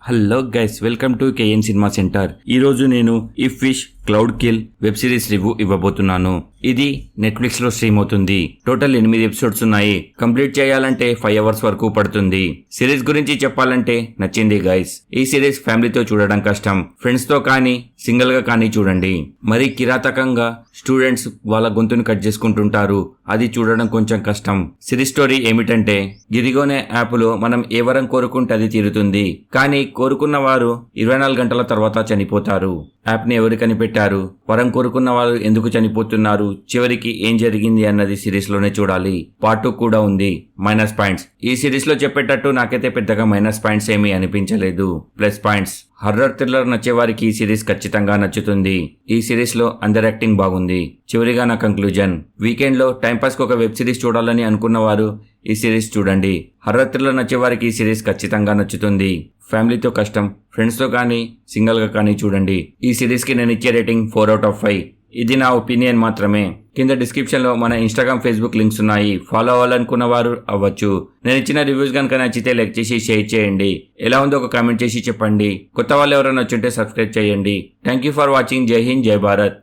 Hello guys, welcome to KN cinema centre. ఈ రోజు నేను ఈ fish cloud kill web series review ఇవ్వబోతున్నాను. ఇది నెట్ఫ్లిక్స్ లో స్ట్రీమ్ అవుతుంది. టోటల్ 8 ఎపిసోడ్స్ ఉన్నాయి. కంప్లీట్ చేయాలంటే 5 అవర్స్ వరకు పడుతుంది. సిరీస్ గురించి చెప్పాలంటే నచ్చింది గైస్. ఈ సిరీస్ ఫ్యామిలీతో చూడడం కష్టం. ఫ్రెండ్స్ తో కానీ సింగిల్ గా కానీ చూడండి. మరి కిరాతకంగా స్టూడెంట్స్ వాళ్ళ గొంతుని కట్ చేసుకుంటుంటారు. అది చూడడం కొంచెం కష్టం. సిరీస్ స్టోరీ ఏమిటంటే, గిరిగోనే యాప్ లో మనం ఏ వరం కోరుకుంటే అది తీరుతుంది. కానీ కోరుకున్న వారు 24 గంటల తర్వాత చనిపోతారు. యాప్ ని ఎవరు కనిపెట్టారు, వరం కోరుకున్న వారు ఎందుకు చనిపోతున్నారు, చివరికి ఏం జరిగింది అన్నది సిరీస్ లోనే చూడాలి. పార్ట్ 2 కూడా ఉంది. మైనస్ పాయింట్స్, ఈ సిరీస్ లో చెప్పేటట్టు నాకైతే పెద్దగా మైనస్ పాయింట్స్ ఏమీ అనిపించలేదు. ప్లస్ పాయింట్స్, హర్రర్ థ్రిల్లర్ నచ్చే వారికి ఈ సిరీస్ ఖచ్చితంగా నచ్చుతుంది. ఈ సిరీస్ లో అందర్ యాక్టింగ్ బాగుంది. చివరిగా నా కంక్లూజన్, వీకెండ్ లో టైంపాస్ కు ఒక వెబ్ సిరీస్ చూడాలని అనుకున్న వారు ఈ సిరీస్ చూడండి. హర్రర్ థ్రిల్లర్ నచ్చే వారికి ఈ సిరీస్ ఖచ్చితంగా నచ్చుతుంది. ఫ్యామిలీతో కష్టం, ఫ్రెండ్స్ తో కానీ సింగిల్ గా కానీ చూడండి. ఈ సిరీస్ కి నేను ఇచ్చే రేటింగ్ 4/5. ఇది నా ఒపీనియన్ మాత్రమే. కింద డిస్క్రిప్షన్ లో మన ఇన్స్టాగ్రామ్, ఫేస్బుక్ లింక్స్ ఉన్నాయి. ఫాలో అవ్వాలనుకున్న వారు అవ్వచ్చు. నేను ఇచ్చిన రివ్యూస్ కనుక నచ్చితే లైక్ చేసి షేర్ చేయండి. ఎలా ఉందో ఒక కామెంట్ చేసి చెప్పండి. కొత్త వాళ్ళు ఎవరైనా వచ్చుంటే సబ్స్క్రైబ్ చేయండి. Thank you for watching. జై హింద్, జై భారత్.